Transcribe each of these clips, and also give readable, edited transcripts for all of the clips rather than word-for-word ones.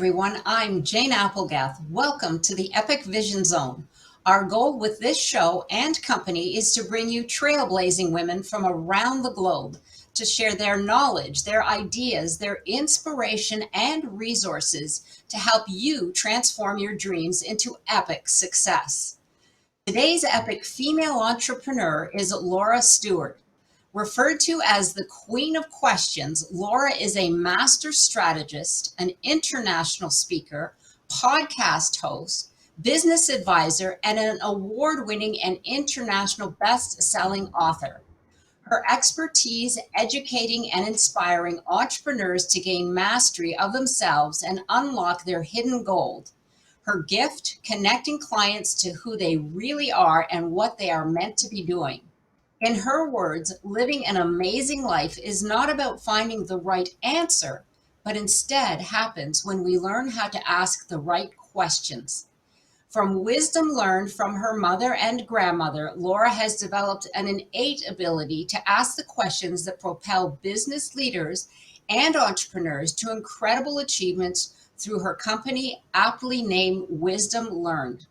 everyone, I'm Jane Applegath. Welcome to the Epic Vision Zone. Our goal with this show and company is to bring you trailblazing women from around the globe to share their knowledge, their ideas, their inspiration, and resources to help you transform your dreams into epic success. Today's epic female entrepreneur is Laura Steward. Referred to as the Queen of Questions, Laura is a master strategist, an international speaker, podcast host, business advisor, and an award-winning and international best-selling author. Her expertise educating and inspiring entrepreneurs to gain mastery of themselves and unlock their hidden gold. Her gift, connecting clients to who they really are and what they are meant to be doing. In her words, living an amazing life is not about finding the right answer, but instead happens when we learn how to ask the right questions. From wisdom learned from her mother and grandmother, Laura has developed an innate ability to ask the questions that propel business leaders and entrepreneurs to incredible achievements through her company, aptly named Wisdom Learned.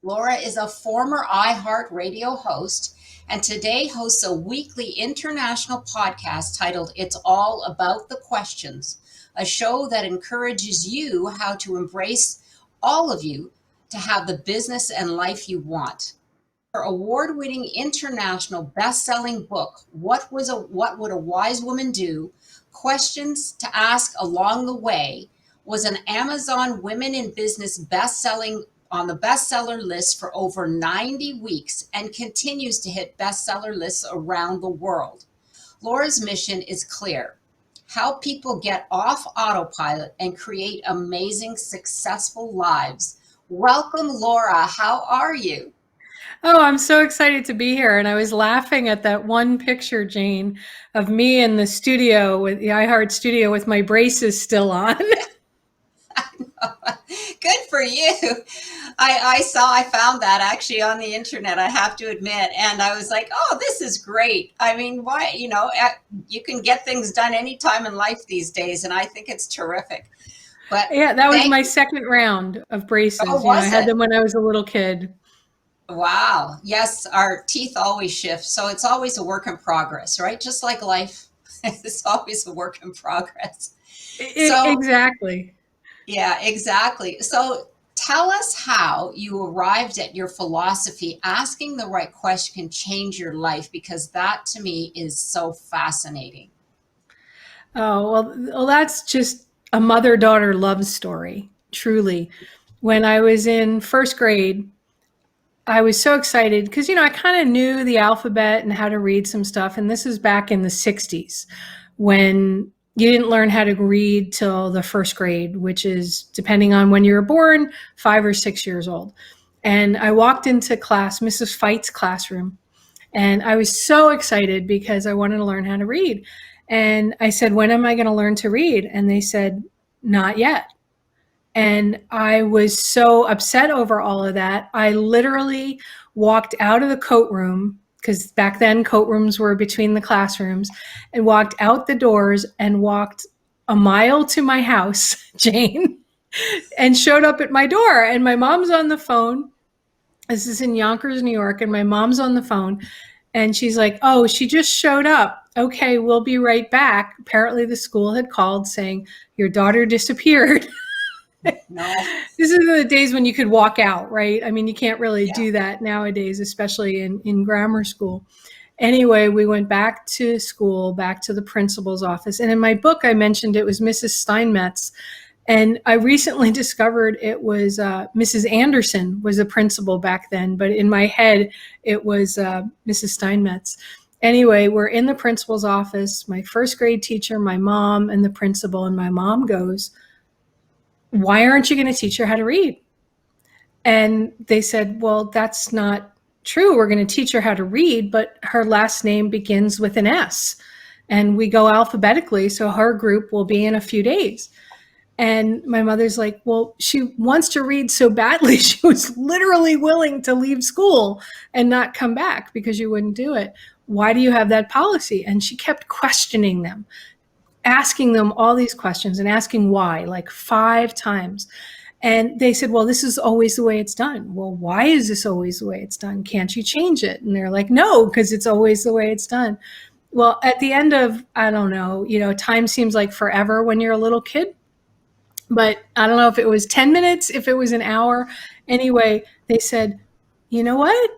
Laura is a former iHeartRadio host and today hosts a weekly international podcast titled It's All About the Questions, a show that encourages you how to embrace all of you to have the business and life you want. Her award-winning international best-selling book, What Would a Wise Woman Do? Questions to Ask Along the Way, was an Amazon Women in Business best-selling on the bestseller list for over 90 weeks and continues to hit bestseller lists around the world. Laura's mission is clear: help people get off autopilot and create amazing, successful lives. Welcome, Laura. How are you? Oh, I'm so excited to be here. And I was laughing at that one picture, Jane, of me in the studio with the iHeart studio with my braces still on. Good for you. I found that actually on the internet, I have to admit. And I was like, oh, this is great. I mean, why, you can get things done anytime in life these days. And I think it's terrific. But yeah, that was my second round of braces. Oh, was I had it? them when I was a little kid. Wow. Yes, our teeth always shift. So it's always a work in progress, right? Just like life, it's always a work in progress. Exactly. Yeah, exactly. So tell us how you arrived at your philosophy. Asking the right question can change your life, because that to me is so fascinating. Oh, well, that's just a mother-daughter love story, truly. When I was in first grade, I was so excited because, I kind of knew the alphabet and how to read some stuff. And this is back in the 60s when you didn't learn how to read till the first grade, which is, depending on when you were born, 5 or 6 years old. And I walked into class, Mrs. Fight's classroom, and I was so excited because I wanted to learn how to read. And I said, when am I going to learn to read? And they said, not yet. And I was so upset over all of that. I literally walked out of the coat room, because back then coat rooms were between the classrooms, and walked out the doors and walked a mile to my house, Jane, and showed up at my door. And my mom's on the phone. This is in Yonkers, New York. And my mom's on the phone and she's like, oh, she just showed up. Okay, we'll be right back. Apparently the school had called saying your daughter disappeared. No. This is the days when you could walk out, right? I mean, you can't really do that nowadays, especially in grammar school. Anyway, we went back to school, back to the principal's office. And in my book, I mentioned it was Mrs. Steinmetz. And I recently discovered it was Mrs. Anderson was the principal back then. But in my head, it was Mrs. Steinmetz. Anyway, we're in the principal's office, my first grade teacher, my mom, and the principal. And my mom goes, why aren't you going to teach her how to read? And they said, well, that's not true. We're going to teach her how to read, but her last name begins with an S. And we go alphabetically, so her group will be in a few days. And my mother's like, well, she wants to read so badly. She was literally willing to leave school and not come back because you wouldn't do it. Why do you have that policy? And she kept questioning them. asking them all these questions and asking why, like 5 times. And they said, well, this is always the way it's done. Well, why is this always the way it's done? Can't you change it? And they're like, no, because it's always the way it's done. Well, at the end of, I don't know, time seems like forever when you're a little kid. But I don't know if it was 10 minutes, if it was an hour. Anyway, they said, you know what?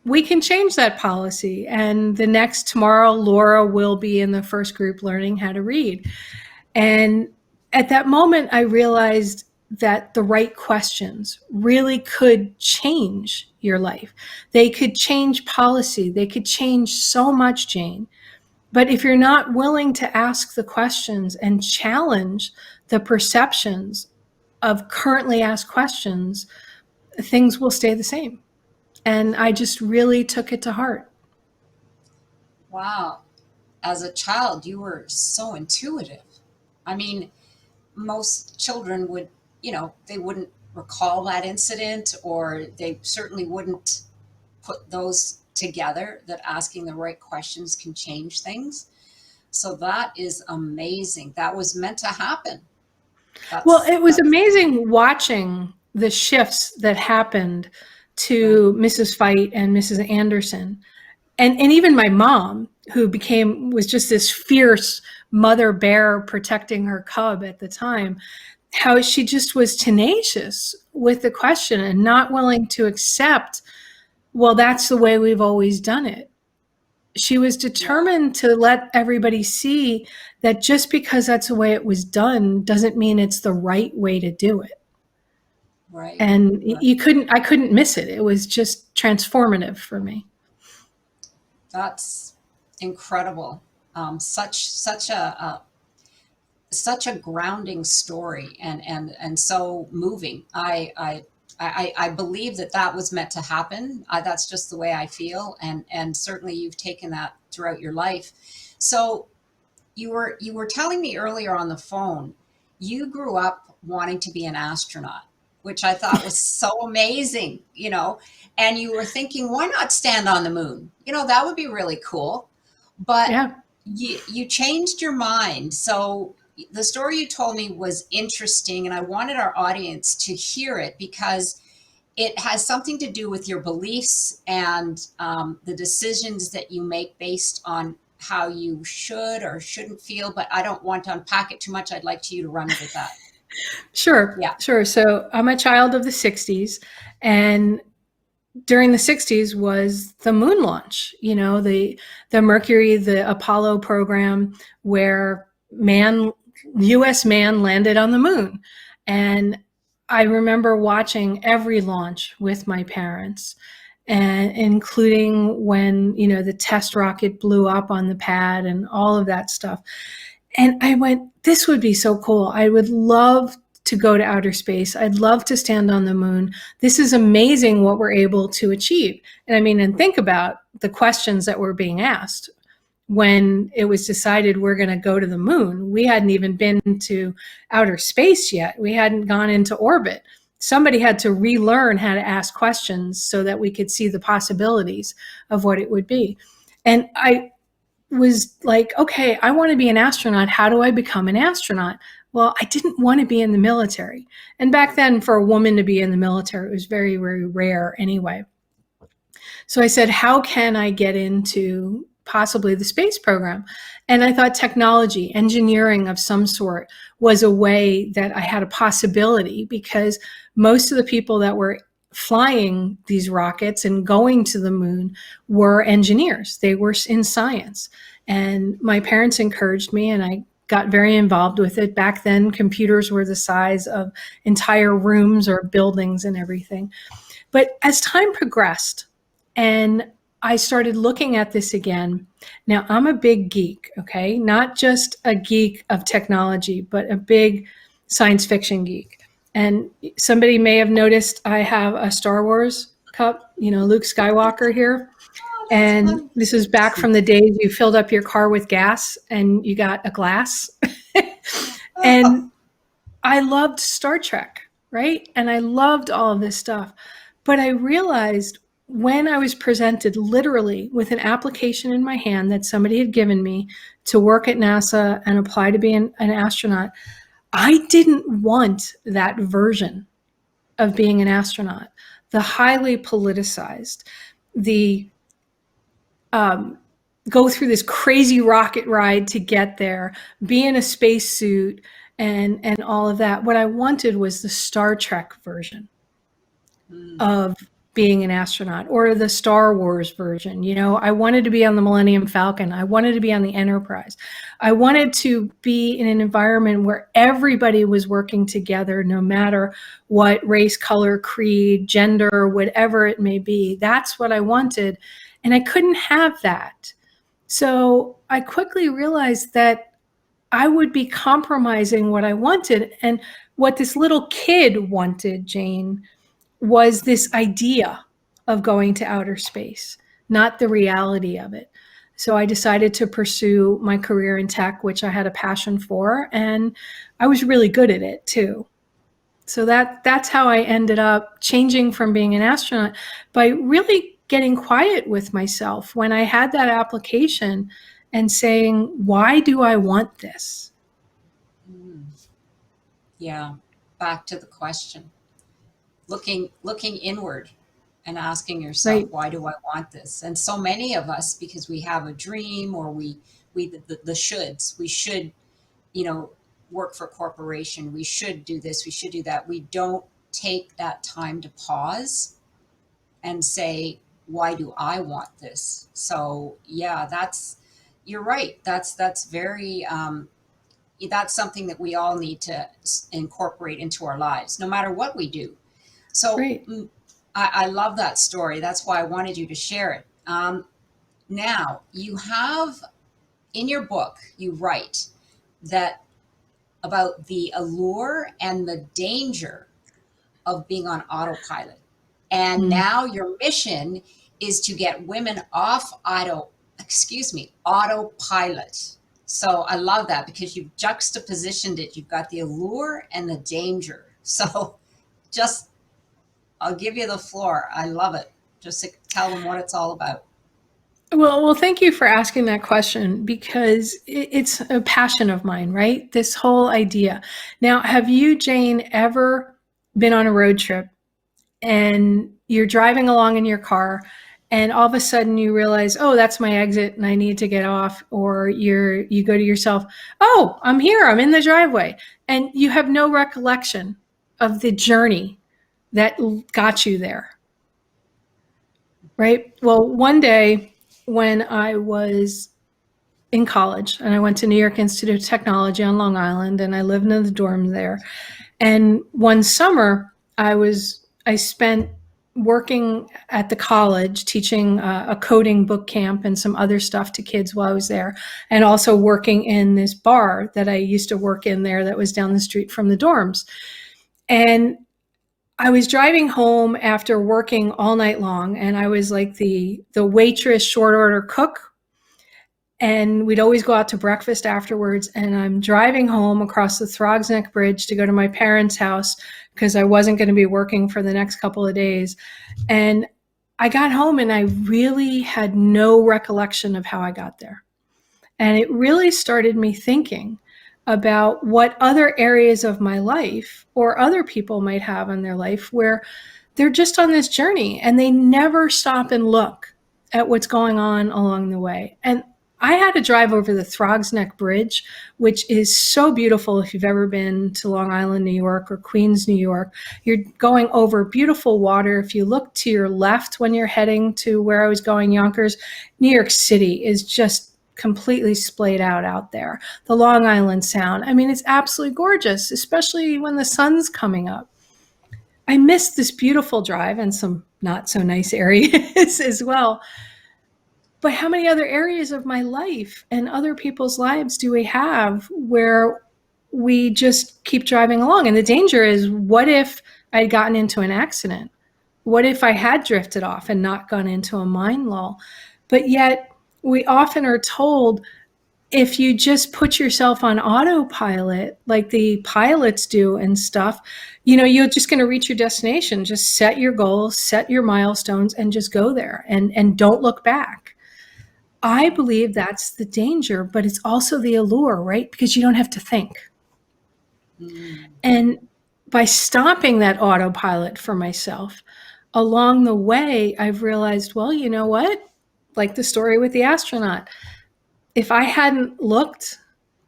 We can change that policy. And the next tomorrow, Laura will be in the first group learning how to read. And at that moment, I realized that the right questions really could change your life. They could change policy. They could change so much, Jane. But if you're not willing to ask the questions and challenge the perceptions of currently asked questions, things will stay the same. And I just really took it to heart. Wow. As a child, you were so intuitive. I mean, most children would, they wouldn't recall that incident, or they certainly wouldn't put those together, that asking the right questions can change things. So that is amazing. That was meant to happen. Well, it was That's amazing watching the shifts that happened to right. Mrs. Fight and Mrs. Anderson. And even my mom, who was just this fierce mother bear protecting her cub at the time, how she just was tenacious with the question and not willing to accept, well, that's the way we've always done it. She was Yeah, determined to let everybody see that just because that's the way it was done doesn't mean it's the right way to do it. right. And Right. I couldn't miss it. It was just transformative for me. That's incredible. Such a grounding story, and so moving. I believe that was meant to happen. That's just the way I feel, and certainly you've taken that throughout your life. So you were telling me earlier on the phone, you grew up wanting to be an astronaut, which I thought was so amazing, and you were thinking, why not stand on the moon? That would be really cool. But Yeah. you changed your mind. So the story you told me was interesting, and I wanted our audience to hear it because it has something to do with your beliefs and the decisions that you make based on how you should or shouldn't feel. But I don't want to unpack it too much. I'd like you to run with that. Sure, Yeah. sure. So I'm a child of the 60s, and during the 60s was the moon launch, the Mercury, the Apollo program, where US man landed on the moon. And I remember watching every launch with my parents, and including when, the test rocket blew up on the pad and all of that stuff. And I went, this would be so cool. I would love to go to outer space. I'd love to stand on the moon. This is amazing what we're able to achieve. And think about the questions that were being asked when it was decided we're going to go to the moon. We hadn't even been to outer space yet. We hadn't gone into orbit. Somebody had to relearn how to ask questions so that we could see the possibilities of what it would be. And I was like, okay, I want to be an astronaut. How do I become an astronaut? Well, I didn't want to be in the military. And back then, for a woman to be in the military, it was very, very rare anyway. So I said, how can I get into possibly the space program? And I thought technology, engineering of some sort was a way that I had a possibility, because most of the people that were flying these rockets and going to the moon were engineers. They were in science. And my parents encouraged me, and I got very involved with it. Back then, computers were the size of entire rooms or buildings and everything. But as time progressed and I started looking at this again, now I'm a big geek, okay? Not just a geek of technology, but a big science fiction geek. And somebody may have noticed I have a Star Wars cup, Luke Skywalker here. Oh, that's And fun. this is back from the days you filled up your car with gas and you got a glass. Oh, And I loved Star Trek, right? And I loved all of this stuff. But I realized when I was presented literally with an application in my hand that somebody had given me to work at NASA and apply to be an astronaut, I didn't want that version of being an astronaut. The highly politicized, the go through this crazy rocket ride to get there, be in a spacesuit, and all of that. What I wanted was the Star Trek version of being an astronaut, or the Star Wars version. You know, I wanted to be on the Millennium Falcon. I wanted to be on the Enterprise. I wanted to be in an environment where everybody was working together, no matter what race, color, creed, gender, whatever it may be. That's what I wanted. And I couldn't have that. So I quickly realized that I would be compromising what I wanted. And what this little kid wanted, Jane, was this idea of going to outer space, not the reality of it. So I decided to pursue my career in tech, which I had a passion for, and I was really good at it too. So that's how I ended up changing from being an astronaut, by really getting quiet with myself when I had that application and saying, why do I want this? Yeah, back to the question. Looking inward and asking yourself, Right. why do I want this? And so many of us, because we have a dream, or the shoulds, we should, work for a corporation, we should do this, we should do that. We don't take that time to pause and say, why do I want this? So yeah, you're right. That's very, that's something that we all need to incorporate into our lives, no matter what we do. So Right. I love that story. That's why I wanted you to share it. Now, you have in your book, you write that about the allure and the danger of being on autopilot. And now your mission is to get women off autopilot. So I love that, because you've juxtapositioned it. You've got the allure and the danger. So just, I'll give you the floor. I love it. Just to tell them what it's all about. Well, thank you for asking that question, because it's a passion of mine, right? This whole idea. Now, have you, Jane, ever been on a road trip and you're driving along in your car and all of a sudden you realize, oh, that's my exit and I need to get off, or you go to yourself, oh, I'm here, I'm in the driveway, and you have no recollection of the journey that got you there, right? Well, one day when I was in college and I went to New York Institute of Technology on Long Island, and I lived in the dorm there. And one summer I spent working at the college, teaching a coding boot camp and some other stuff to kids while I was there, and also working in this bar that I used to work in there that was down the street from the dorms. And I was driving home after working all night long, and I was like the waitress, short order cook, and we'd always go out to breakfast afterwards. And I'm driving home across the Throgs Neck Bridge to go to my parents' house because I wasn't going to be working for the next couple of days. And I got home and I really had no recollection of how I got there. And it really started me thinking about what other areas of my life or other people might have in their life where they're just on this journey and they never stop and look at what's going on along the way. And I had to drive over the Throgs Neck Bridge, which is so beautiful. If you've ever been to Long Island, New York, or Queens, New York, you're going over beautiful water. If you look to your left when you're heading to where I was going, Yonkers, New York City is just completely splayed out there. The Long Island Sound. I mean, it's absolutely gorgeous, especially when the sun's coming up. I missed this beautiful drive and some not so nice areas as well. But how many other areas of my life and other people's lives do we have where we just keep driving along? And the danger is, what if I'd gotten into an accident? What if I had drifted off and not gone into a mind lull? But yet we often are told if you just put yourself on autopilot like the pilots do and stuff, you're just going to reach your destination. Just set your goals, set your milestones, and just go there, and don't look back. I believe that's the danger, but it's also the allure, right? Because you don't have to think. And by stopping that autopilot for myself, along the way, I've realized, well, you know what? Like the story with the astronaut. If I hadn't looked,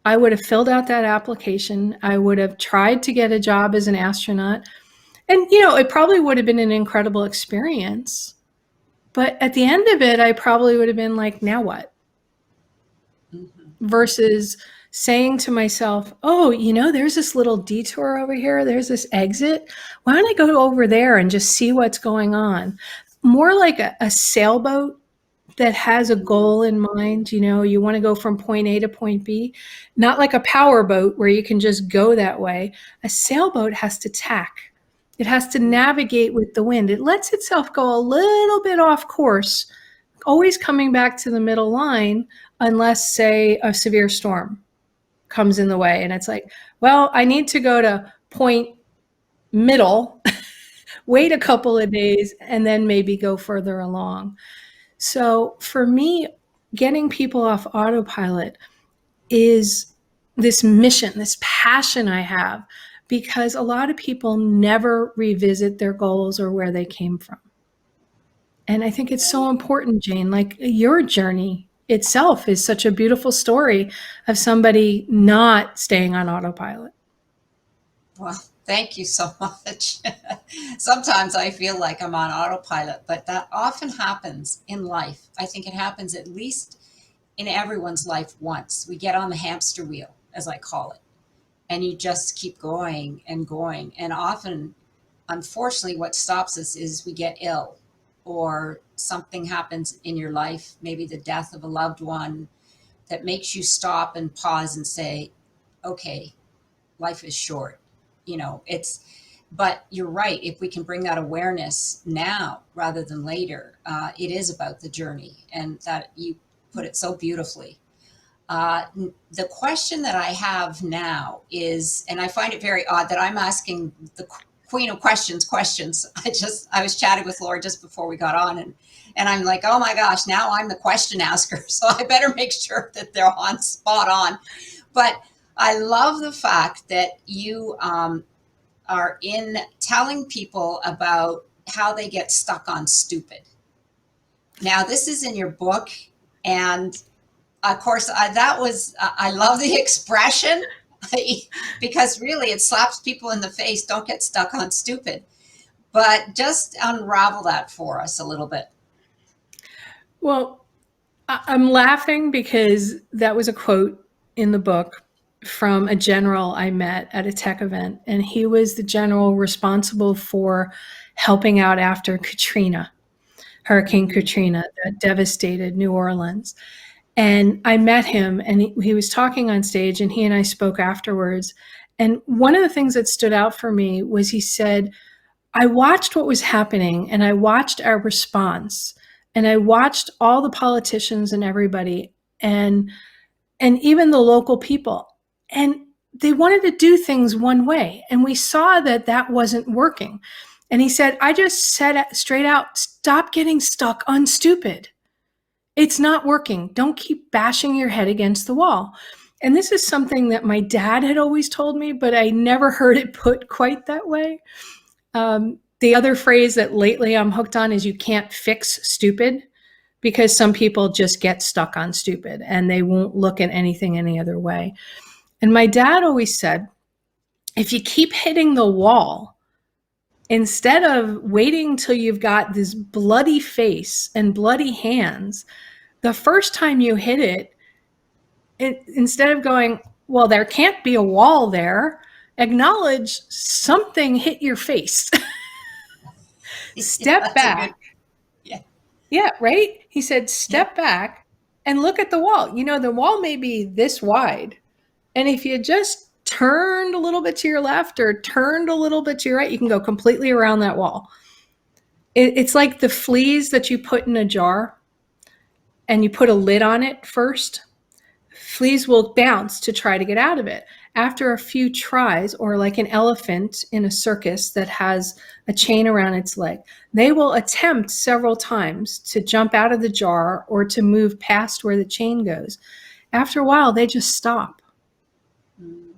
I would have filled out that application. I would have tried to get a job as an astronaut. And, it probably would have been an incredible experience. But at the end of it, I probably would have been like, now what? Versus saying to myself, oh, there's this little detour over here. There's this exit. Why don't I go over there and just see what's going on? More like a sailboat that has a goal in mind. You want to go from point A to point B, not like a power boat where you can just go that way. A sailboat has to tack. It has to navigate with the wind. It lets itself go a little bit off course, always coming back to the middle line, unless, say, a severe storm comes in the way. And it's like, well, I need to go to point middle, wait a couple of days, and then maybe go further along. So for me, getting people off autopilot is this mission, this passion I have, because a lot of people never revisit their goals or where they came from. And I think it's so important, Jane. Like, your journey itself is such a beautiful story of somebody not staying on autopilot. Well, thank you so much. Sometimes I feel like I'm on autopilot, but that often happens in life. I think it happens at least in everyone's life once. We get on the hamster wheel, as I call it, and you just keep going and going. And often, unfortunately, what stops us is we get ill, or something happens in your life, maybe the death of a loved one, that makes you stop and pause and say, okay, life is short. But you're right. If we can bring that awareness now rather than later, it is about the journey, and that you put it so beautifully. The question that I have now is, and I find it very odd that I'm asking the queen of questions. I was chatting with Laura just before we got on, and I'm like, oh my gosh, now I'm the question asker. So I better make sure that they're on spot on. But I love the fact that you are in telling people about how they get stuck on stupid. Now, this is in your book, and of course, I love the expression because really it slaps people in the face. Don't get stuck on stupid. But just unravel that for us a little bit. Well, I'm laughing because that was a quote in the book from a general I met at a tech event, and he was the general responsible for helping out after Hurricane Katrina, that devastated New Orleans. And I met him, and he was talking on stage, and he and I spoke afterwards. And one of the things that stood out for me was he said, I watched what was happening, and I watched our response, and I watched all the politicians and everybody, and even the local people. And they wanted to do things one way. And we saw that wasn't working. And he said, I just said straight out, stop getting stuck on stupid. It's not working. Don't keep bashing your head against the wall. And this is something that my dad had always told me, but I never heard it put quite that way. The other phrase that lately I'm hooked on is you can't fix stupid, because some people just get stuck on stupid and they won't look at anything any other way. And my dad always said, if you keep hitting the wall, instead of waiting till you've got this bloody face and bloody hands, the first time you hit it, instead of going, well, there can't be a wall there, acknowledge something hit your face. Step back. Yeah, right? He said, step back and look at the wall. The wall may be this wide. And if you just turned a little bit to your left or turned a little bit to your right, you can go completely around that wall. It's like the fleas that you put in a jar and you put a lid on it first. fleas will bounce to try to get out of it. After a few tries, or like an elephant in a circus that has a chain around its leg, they will attempt several times to jump out of the jar or to move past where the chain goes. After a while, they just stop.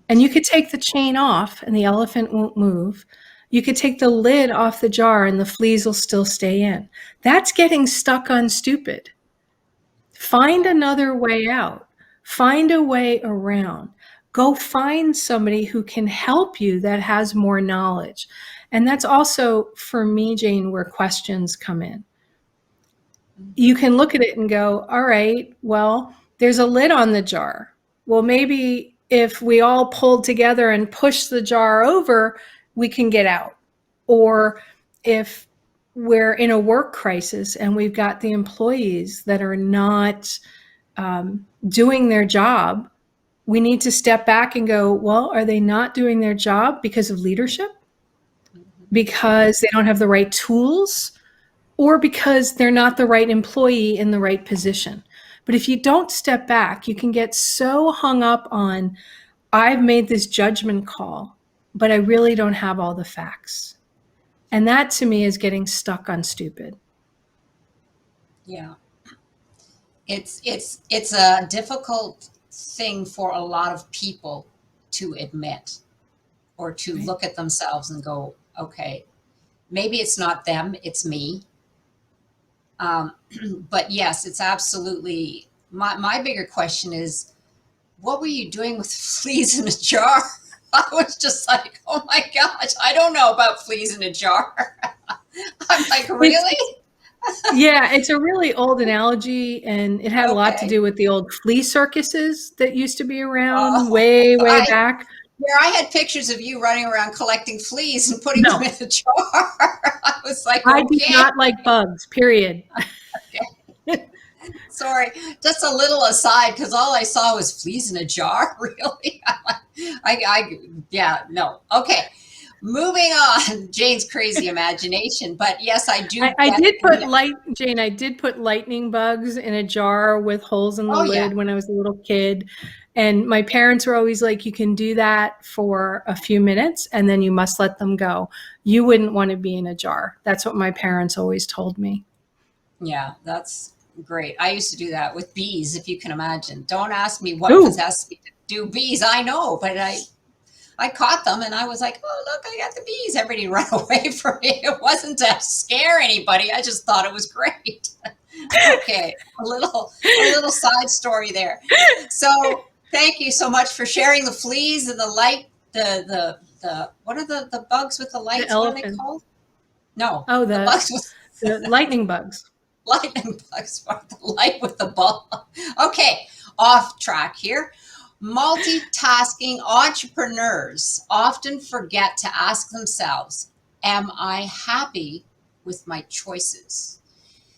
And you could take the chain off and the elephant won't move. You could take the lid off the jar and the fleas will still stay in. That's getting stuck on stupid. Find another way out. Find a way around. Go find somebody who can help you that has more knowledge. And that's also, for me, Jane, where questions come in. You can look at it and go, all right, well, there's a lid on the jar. Well, maybe if we all pulled together and push the jar over, we can get out. Or if we're in a work crisis and we've got the employees that are not doing their job, we need to step back and go, well, are they not doing their job because of leadership? Because they don't have the right tools? Or because they're not the right employee in the right position? But if you don't step back, you can get so hung up on, I've made this judgment call, but I really don't have all the facts. And that to me is getting stuck on stupid. Yeah. It's a difficult thing for a lot of people to admit, or to Right. look at themselves and go, okay, maybe it's not them, it's me. But yes, it's absolutely, my bigger question is, what were you doing with fleas in a jar? I was just like, oh my gosh, I don't know about fleas in a jar. I'm like, really? Yeah, it's a really old analogy, and it had a lot to Okay. do with the old flea circuses that used to be around Oh, way, way back. where I had pictures of you running around collecting fleas and putting them No, in a jar. I was like, I do okay, not like bugs, period. sorry. Just a little aside, because all I saw was fleas in a jar. Really? Yeah, no. Okay. Moving on. Jane's crazy imagination. But yes, I do I get, did put Jane, I did put lightning bugs in a jar with holes in the oh yeah. lid when I was a little kid. And my parents were always like, you can do that for a few minutes and then you must let them go. You wouldn't want to be in a jar. That's what my parents always told me. Yeah, that's great. I used to do that with bees, if you can imagine. Don't ask me what Ooh, possessed me to do bees. I know, but I caught them and I was like, oh, look, I got the bees. Everybody ran away from me. It wasn't to scare anybody. I just thought it was great. Okay, a little side story there. So thank you so much for sharing the fleas and the light, the what are the bugs with the the lights? What are they elephant. called? No, Oh, the bugs with the lightning bugs. lightning bugs for the light with the bulb. Okay, off track here. Multitasking entrepreneurs often forget to ask themselves, am I happy with my choices?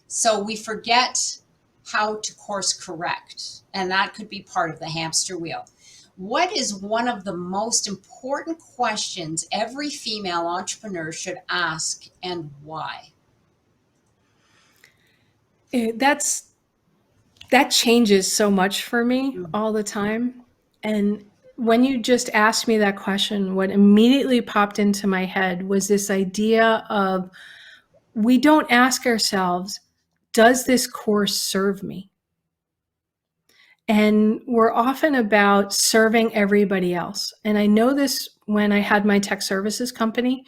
So we forget how to course correct, and that could be part of the hamster wheel. What is one of the most important questions every female entrepreneur should ask, and why? That changes so much for me all the time. And when you just asked me that question, what immediately popped into my head was this idea of, we don't ask ourselves, does this course serve me? And we're often about serving everybody else. And I know this when I had my tech services company,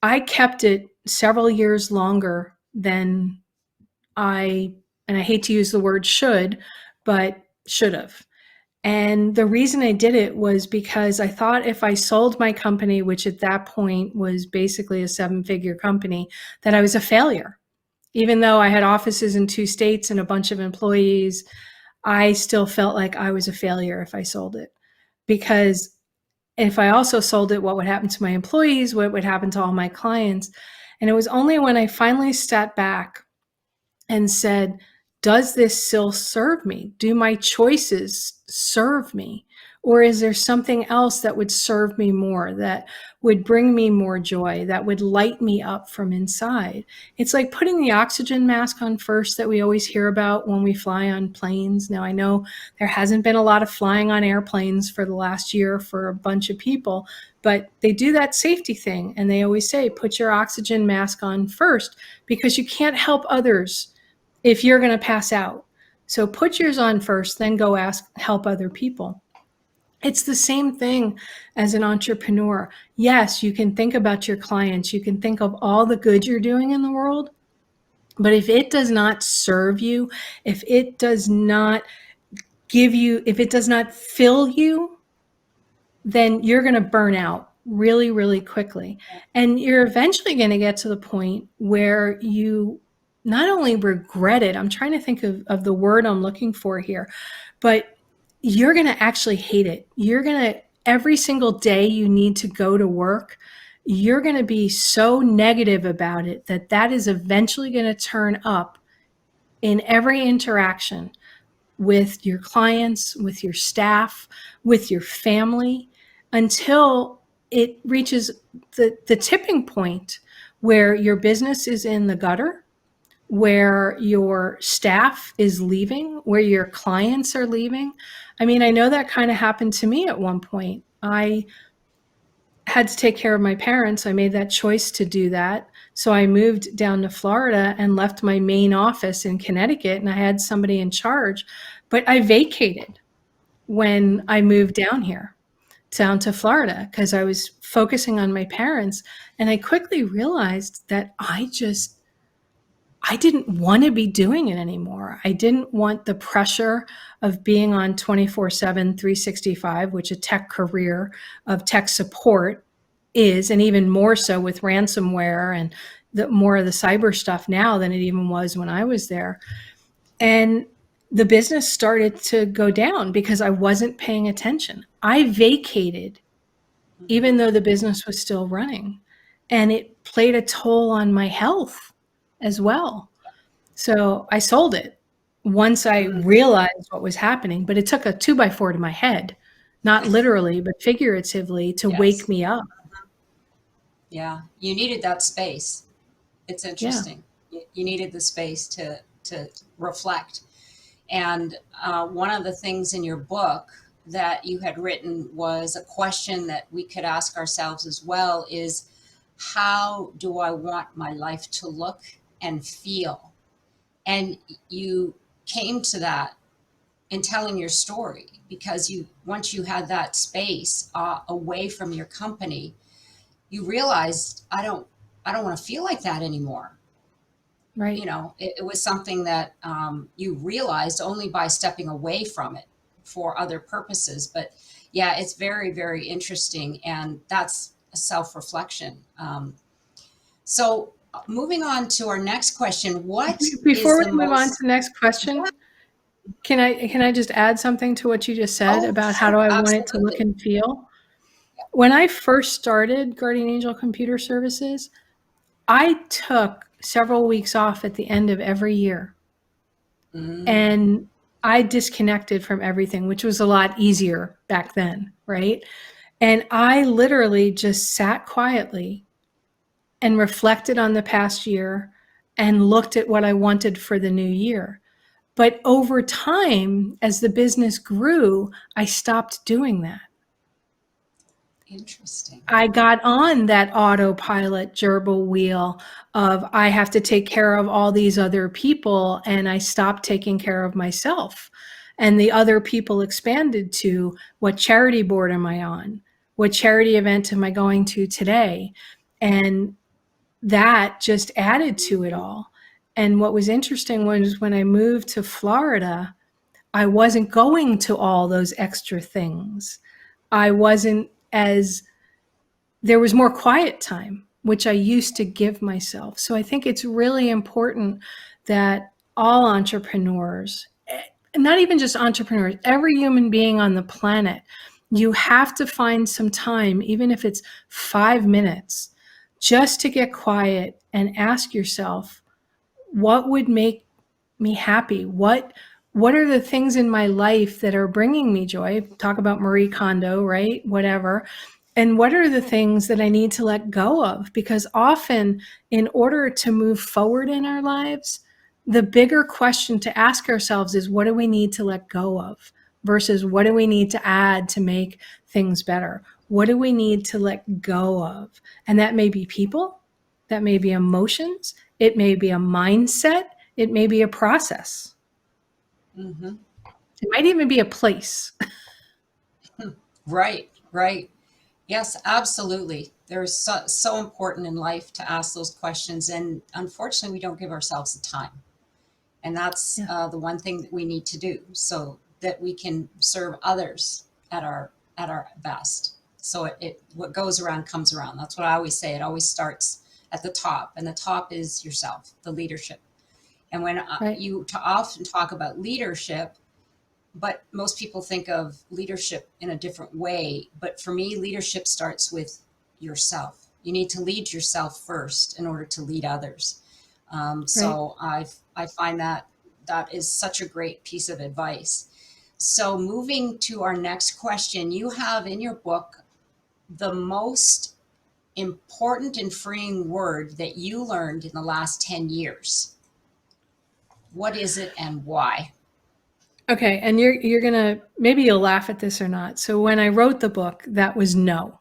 I kept it several years longer than and I hate to use the word should, but should have. And the reason I did it was because I thought if I sold my company, which at that point was basically a 7-figure company, that I was a failure. Even though I had offices in 2 states and a bunch of employees, I still felt like I was a failure if I sold it. Because if I also sold it, what would happen to my employees? What would happen to all my clients? And it was only when I finally sat back and said, does this still serve me? Do my choices serve me? Or is there something else that would serve me more, that would bring me more joy, that would light me up from inside? It's like putting the oxygen mask on first that we always hear about when we fly on planes. Now, I know there hasn't been a lot of flying on airplanes for the last year for a bunch of people, but they do that safety thing. And they always say, put your oxygen mask on first, because you can't help others if you're going to pass out. So put yours on first, then go help other people. It's the same thing as an entrepreneur. Yes, you can think about your clients. You can think of all the good you're doing in the world. But if it does not serve you, if it does not give you, if it does not fill you, then you're going to burn out really, really quickly. And you're eventually going to get to the point where you not only regret it, I'm trying to think of the word I'm looking for here, but you're going to actually hate it. You're going to, every single day you need to go to work, you're going to be so negative about it that that is eventually going to turn up in every interaction with your clients, with your staff, with your family, until it reaches the tipping point where your business is in the gutter, where your staff is leaving, where your clients are leaving. I mean, I know that kind of happened to me at one point. I had to take care of my parents. I made that choice to do that. So I moved down to Florida and left my main office in Connecticut, and I had somebody in charge. But I vacated when I moved down here, down to Florida, because I was focusing on my parents. And I quickly realized that I didn't want to be doing it anymore. I didn't want the pressure of being on 24/7, 365, which a tech career of tech support is, and even more so with ransomware and more of the cyber stuff now than it even was when I was there. And the business started to go down because I wasn't paying attention. I vacated even though the business was still running, and it played a toll on my health as well. So I sold it once I realized what was happening, but it took a 2x4 to my head, not literally, but figuratively, to wake me up. Yeah, you needed that space. It's Yeah. interesting. You needed the space to reflect. And one of the things in your book that you had written was a question that we could ask ourselves as well is, how do I want my life to look and feel? And you came to that in telling your story, because once you had that space away from your company, you realized, I don't want to feel like that anymore. Right. You know, it was something that you realized only by stepping away from it for other purposes. But yeah, it's very, very interesting. And that's a self-reflection. So moving on to our next question, Before we move on to the next question, can I just add something to what you just said about how do I want it to look and feel? When I first started Guardian Angel Computer Services, I took several weeks off at the end of every year. And I disconnected from everything, which was a lot easier back then, right? And I literally just sat quietly and reflected on the past year and looked at what I wanted for the new year. But over time, as the business grew, I stopped doing that. Interesting. I got on that autopilot gerbil wheel of I have to take care of all these other people, and I stopped taking care of myself. And the other people expanded to, what charity board am I on? What charity event am I going to today? And that just added to it all. And what was interesting was when I moved to Florida, I wasn't going to all those extra things. I wasn't as, there was more quiet time, which I used to give myself. So I think it's really important that all entrepreneurs, not even just entrepreneurs, every human being on the planet, you have to find some time, even if it's 5 minutes, just to get quiet and ask yourself, what would make me happy? What What are the things in my life that are bringing me joy? Talk about Marie Kondo, right? Whatever. And what are the things that I need to let go of? Because often, in order to move forward in our lives, the bigger question to ask ourselves is, what do we need to let go of versus what do we need to add to make things better? What do we need to let go of? And that may be people, that may be emotions, it may be a mindset, it may be a process. Hmm. It might even be a place. Right, right. Yes, absolutely. They're so important in life to ask those questions. And unfortunately, we don't give ourselves the time. And that's Yeah. the one thing that we need to do so that we can serve others at our best. So what goes around comes around. That's what I always say. It always starts at the top, and the top is yourself, the leadership. And when Right. you often talk about leadership, but most people think of leadership in a different way. But for me, leadership starts with yourself. You need to lead yourself first in order to lead others. Right. So I find that that is such a great piece of advice. So moving to our next question, you have in your book the most important and freeing word that you learned in the last 10 years. What is it and why? Okay. And you're gonna, maybe you'll laugh at this or not. So when I wrote the book, that was no.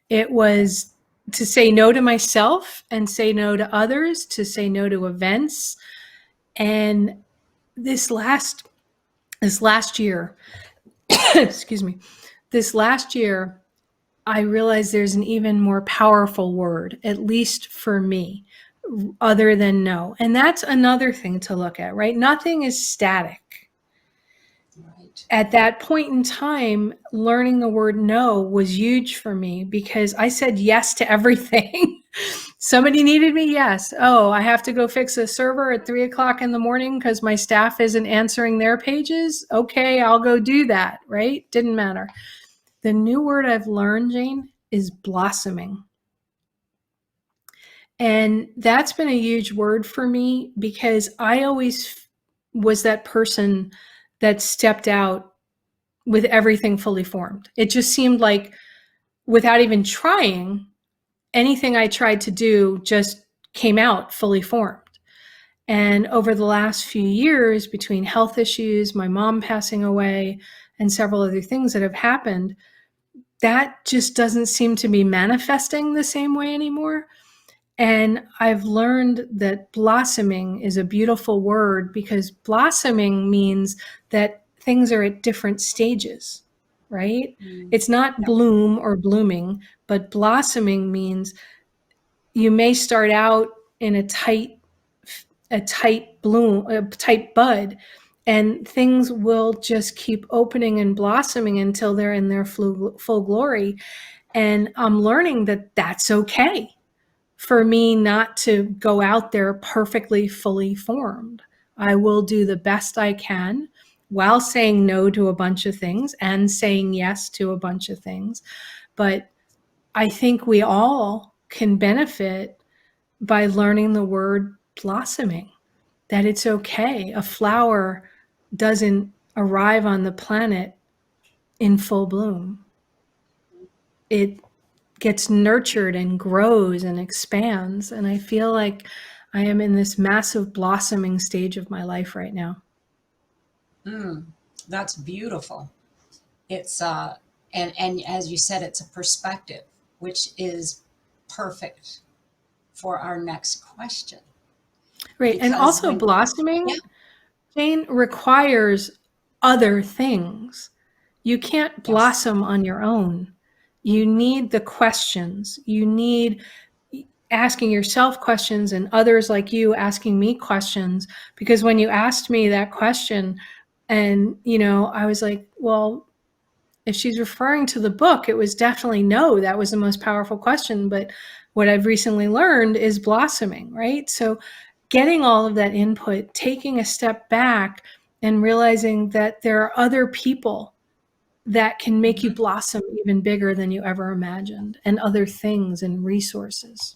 It was to say no to myself and say no to others, to say no to events. And this last this last year, excuse me, this last year, I realized there's an even more powerful word, at least for me, other than no. And that's another thing to look at, right? Nothing is static. Right. At that point in time, learning the word no was huge for me because I said yes to everything. Somebody needed me, yes. Oh, I have to go fix a server at 3 o'clock in the morning because my staff isn't answering their pages. Okay, I'll go do that, right? Didn't matter. The new word I've learned, Jane, is blossoming. And that's been a huge word for me because I always was that person that stepped out with everything fully formed. It just seemed like without even trying, anything I tried to do just came out fully formed. And over the last few years, between health issues, my mom passing away, and several other things that have happened, that just doesn't seem to be manifesting the same way anymore. And I've learned that blossoming is a beautiful word because blossoming means that things are at different stages, right? Mm. It's not Yep. bloom or blooming, but blossoming means you may start out in a tight bloom, a tight bud, and things will just keep opening and blossoming until they're in their full glory. And I'm learning that that's okay for me not to go out there perfectly fully formed. I will do the best I can while saying no to a bunch of things and saying yes to a bunch of things. But I think we all can benefit by learning the word blossoming, that it's okay. A flower doesn't arrive on the planet in full bloom. It gets nurtured and grows and expands. And I feel like I am in this massive blossoming stage of my life right now. Mm. That's beautiful. It's and as you said, it's a perspective, which is perfect for our next question. Right. And Because also, when yeah, blossoming, Jane, requires other things. You can't yes. blossom on your own. You need the questions. You need asking yourself questions and others like you asking me questions. Because when you asked me that question, and, I was like, well, if she's referring to the book, it was definitely no. That was the most powerful question. But what I've recently learned is blossoming, right? So getting all of that input, taking a step back and realizing that there are other people that can make you Hmm. blossom even bigger than you ever imagined, and other things and resources.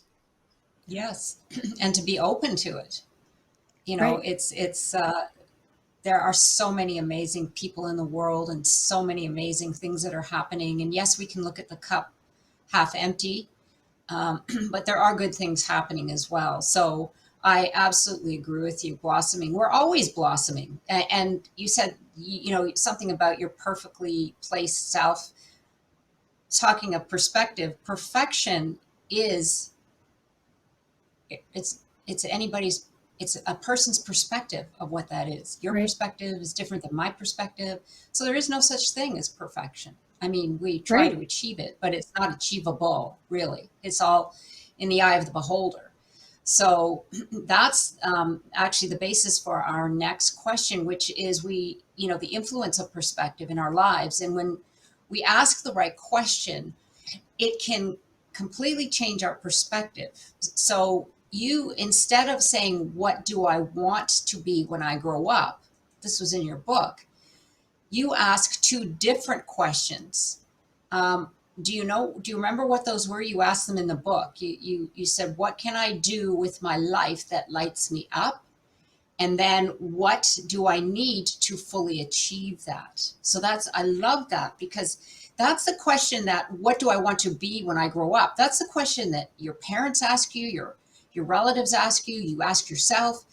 Yes. And to be open to it. You know, Right. it's there are so many amazing people in the world and so many amazing things that are happening. And yes, we can look at the cup half empty, but there are good things happening as well. So I absolutely agree with you. Blossoming, we're always blossoming. And you said, something about your perfectly placed self. Talking of perspective, perfection is, it's anybody's, it's a person's perspective of what that is. Your Right. perspective is different than my perspective. So there is no such thing as perfection. I mean, we try Right. to achieve it, but it's not achievable, really. It's all in the eye of the beholder. So that's actually the basis for our next question, which is the influence of perspective in our lives. And when we ask the right question, it can completely change our perspective. So you, instead of saying, what do I want to be when I grow up? This was in your book. You ask two different questions. Do you remember what those were? You asked them in the book. You said, what can I do with my life that lights me up? And then what do I need to fully achieve that? So I love that, because that's the question, that what do I want to be when I grow up? That's the question that your parents ask you, your relatives ask you ask yourself.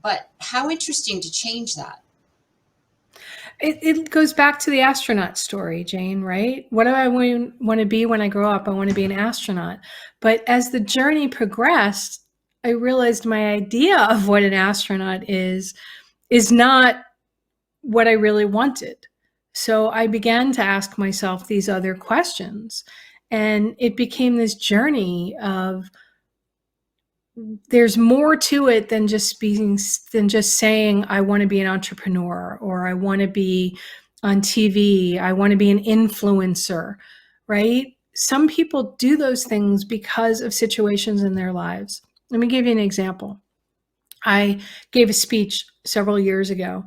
But how interesting to change that. It goes back to the astronaut story, Jane, right? What do I want to be when I grow up? I want to be an astronaut. But as the journey progressed, I realized my idea of what an astronaut is not what I really wanted. So I began to ask myself these other questions. And it became this journey of, there's more to it than just saying I want to be an entrepreneur, or I want to be on TV, I want to be an influencer, right? Some people do those things because of situations in their lives. Let me give you an example. I gave a speech several years ago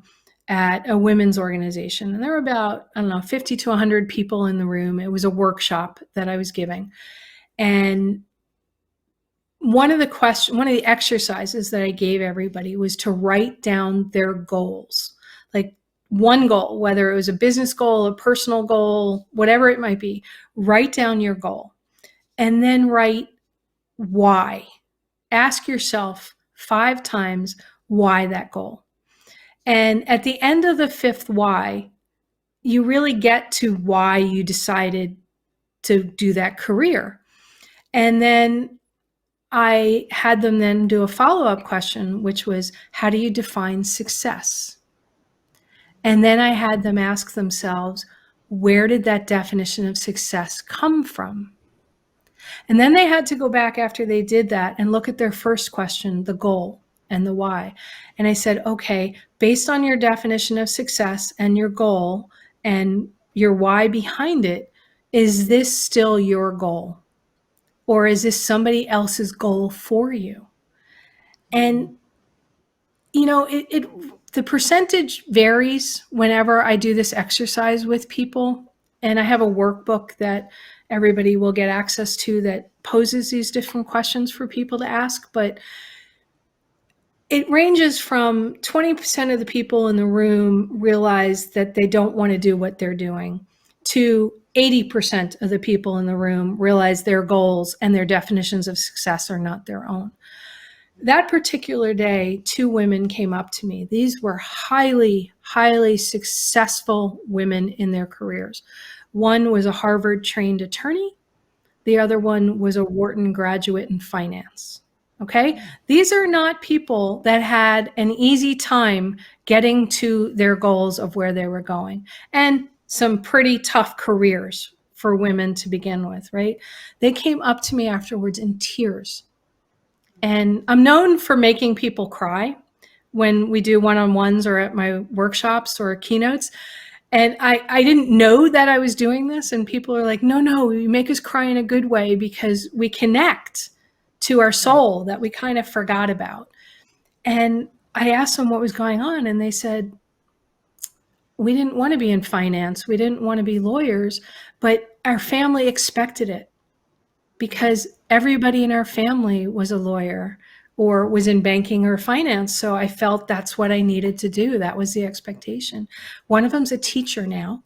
at a women's organization, and there were about, 50 to 100 people in the room. It was a workshop that I was giving. And one of the exercises that I gave everybody was to write down their goals, like one goal, whether it was a business goal, a personal goal, whatever it might be. Write down your goal, and then write why. Ask yourself 5 times why that goal. And at the end of the 5th why, you really get to why you decided to do that career. And then I had them then do a follow-up question, which was, how do you define success? And then I had them ask themselves, where did that definition of success come from? And then they had to go back after they did that and look at their first question, the goal and the why. And I said, okay, based on your definition of success and your goal and your why behind it, is this still your goal? Or is this somebody else's goal for you? And, the percentage varies whenever I do this exercise with people. And I have a workbook that everybody will get access to that poses these different questions for people to ask. But it ranges from 20% of the people in the room realize that they don't want to do what they're doing, to 80% of the people in the room realize their goals and their definitions of success are not their own. That particular day, 2 women came up to me. These were highly, highly successful women in their careers. One was a Harvard-trained attorney. The other one was a Wharton graduate in finance. Okay? These are not people that had an easy time getting to their goals of where they were going, and some pretty tough careers for women to begin with, right? They came up to me afterwards in tears. And I'm known for making people cry when we do one-on-ones or at my workshops or keynotes. And I didn't know that I was doing this. And people are like, no, you make us cry in a good way, because we connect to our soul that we kind of forgot about. And I asked them what was going on. And they said, we didn't want to be in finance. We didn't want to be lawyers, but our family expected it, because everybody in our family was a lawyer or was in banking or finance. So I felt that's what I needed to do. That was the expectation. One of them's a teacher now.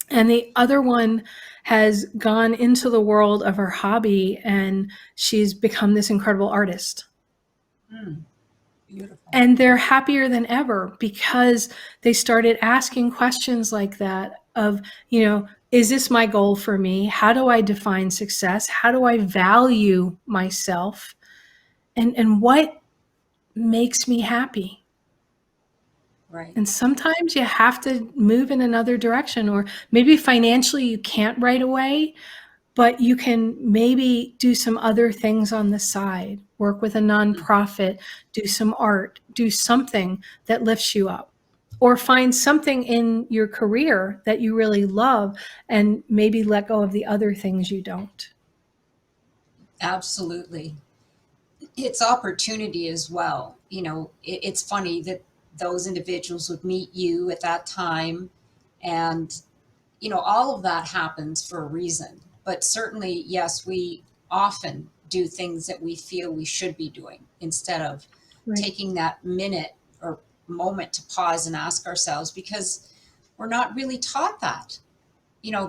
And the other one has gone into the world of her hobby, and she's become this incredible artist. Beautiful. And they're happier than ever because they started asking questions like that of, is this my goal for me? How do I define success? How do I value myself? And what makes me happy? Right. And sometimes you have to move in another direction, or maybe financially you can't right away, but you can maybe do some other things on the side, work with a nonprofit, do some art, do something that lifts you up, or find something in your career that you really love and maybe let go of the other things you don't. Absolutely. It's opportunity as well. It's funny that those individuals would meet you at that time, and all of that happens for a reason. But certainly, yes, we often do things that we feel we should be doing instead of Right. taking that minute or moment to pause and ask ourselves, because we're not really taught that.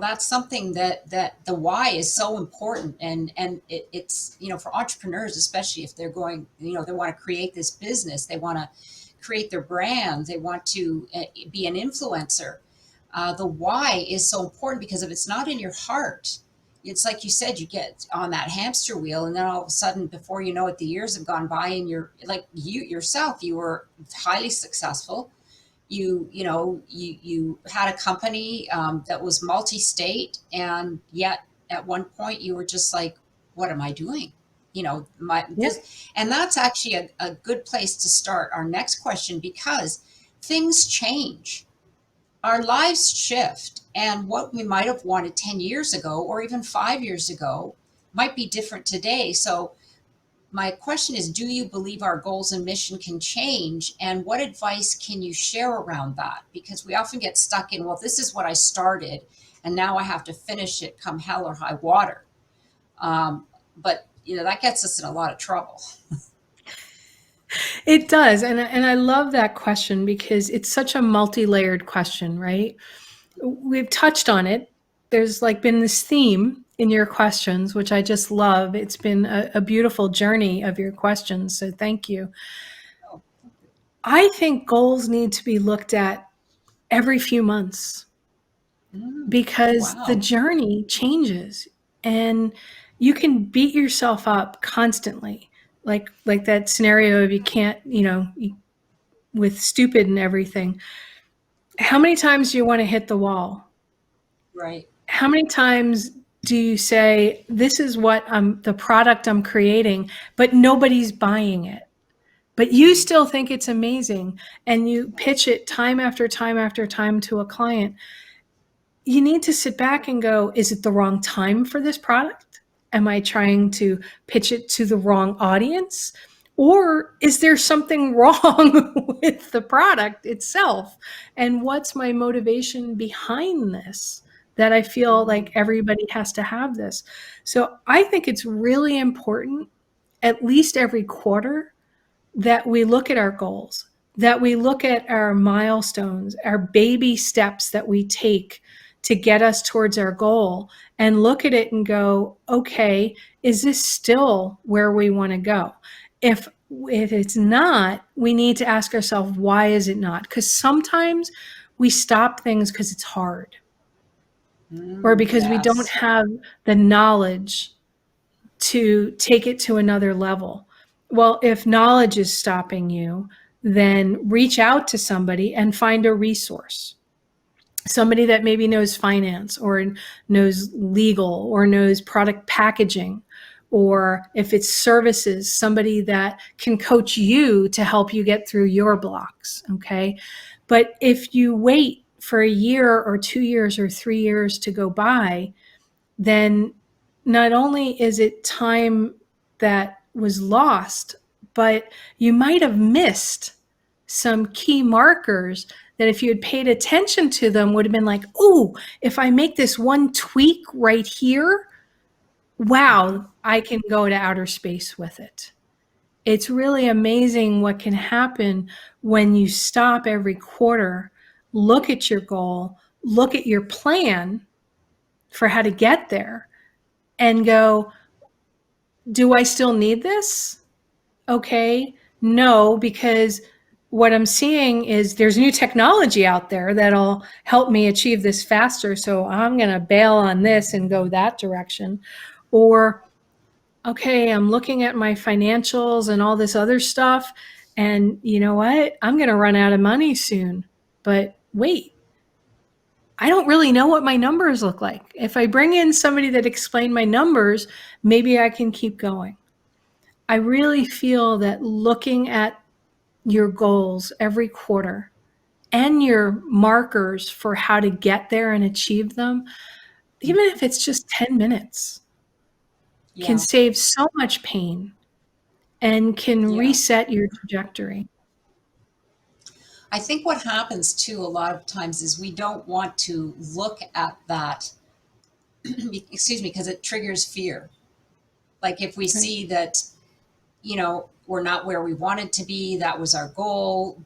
That's something that the why is so important. And it's for entrepreneurs, especially if they're going, they want to create this business, they want to create their brand, they want to be an influencer. The why is so important, because if it's not in your heart, it's like you said, you get on that hamster wheel, and then all of a sudden, before you know it, the years have gone by, and you're like, you yourself, you were highly successful. You had a company that was multi-state, and yet at one point you were just like, what am I doing? Yeah. And that's actually a good place to start our next question, because things change, our lives shift, and what we might have wanted 10 years ago or even 5 years ago might be different today. So my question is, do you believe our goals and mission can change? And what advice can you share around that? Because we often get stuck in, well, this is what I started, and now I have to finish it come hell or high water. But that gets us in a lot of trouble. It does. And I love that question because it's such a multi-layered question, right? We've touched on it. There's been this theme in your questions, which I just love. It's been a beautiful journey of your questions. So thank you. I think goals need to be looked at every few months because the Wow. journey changes, and you can beat yourself up constantly. Like that scenario of you can't, with stupid and everything. How many times do you want to hit the wall? Right. How many times do you say, this is what the product I'm creating, but nobody's buying it? But you still think it's amazing, and you pitch it time after time after time to a client. You need to sit back and go, is it the wrong time for this product? Am I trying to pitch it to the wrong audience? Or is there something wrong with the product itself? And what's my motivation behind this, that I feel like everybody has to have this? So I think it's really important, at least every quarter, that we look at our goals, that we look at our milestones, our baby steps that we take to get us towards our goal, and look at it and go, okay, is this still where we want to go? If it's not, we need to ask ourselves, why is it not? Because sometimes we stop things because it's hard, or because we don't Yes. have the knowledge to take it to another level. Well, if knowledge is stopping you, then reach out to somebody and find a resource. Somebody that maybe knows finance, or knows legal, or knows product packaging, or if it's services, somebody that can coach you to help you get through your blocks. Okay. But if you wait for a year or 2 years or 3 years to go by, then not only is it time that was lost, but you might have missed some key markers that, if you had paid attention to them, would have been like, oh, if I make this one tweak right here, wow, I can go to outer space with it. it's really amazing what can happen when you stop every quarter, look at your goal, look at your plan for how to get there, and go, do I still need this? Okay, no, because what I'm seeing is there's new technology out there that'll help me achieve this faster. So I'm going to bail on this and go that direction. Or, okay, I'm looking at my financials and all this other stuff. And you know what? I'm going to run out of money soon. But wait, I don't really know what my numbers look like. If I bring in somebody that explained my numbers, maybe I can keep going. I really feel that looking at your goals every quarter and your markers for how to get there and achieve them, even if it's just 10 minutes, can Yeah. save so much pain and can Yeah. reset your trajectory. I think what happens too a lot of times is we don't want to look at that, excuse me, because it triggers fear. Like if we Right. see that, we're not where we wanted to be, that was our goal,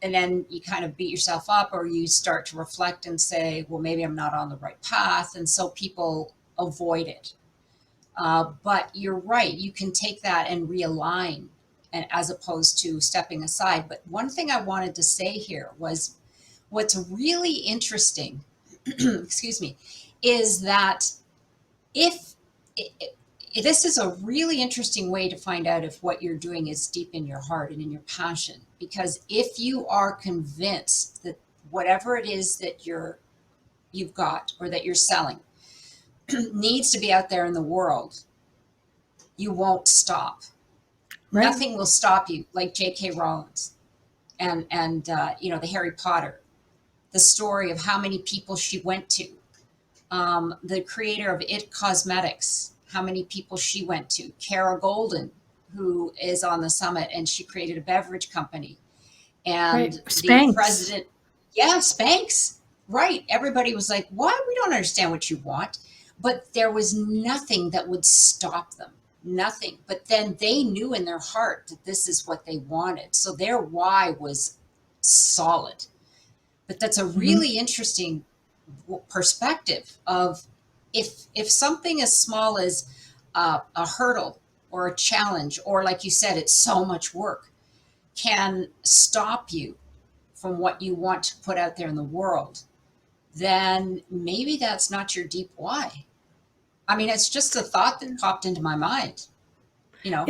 and then you kind of beat yourself up, or you start to reflect and say, well, maybe I'm not on the right path. And so people avoid it. But you're right, you can take that and realign, and as opposed to stepping aside. But one thing I wanted to say here was what's really interesting, excuse me, is that if this is a really interesting way to find out if what you're doing is deep in your heart and in your passion. Because if you are convinced that whatever it is that you've got or that you're selling needs to be out there in the world, you won't stop. Right. Nothing will stop you, like J.K. Rowling's and the Harry Potter, the story of how many people she went to, the creator of It Cosmetics, how many people she went to, Kara Golden, who is on the summit, and she created a beverage company, Right. and the Spanx. president, yeah, Spanx, right? Everybody was like, "What? We don't understand what you want," but there was nothing that would stop them. Nothing. But then they knew in their heart that this is what they wanted, so their why was solid. But that's a Mm-hmm. really interesting perspective of if something as small as a hurdle or a challenge, or like you said, it's so much work, can stop you from what you want to put out there in the world, then maybe that's not your deep why. I mean, it's just a thought that popped into my mind, you know.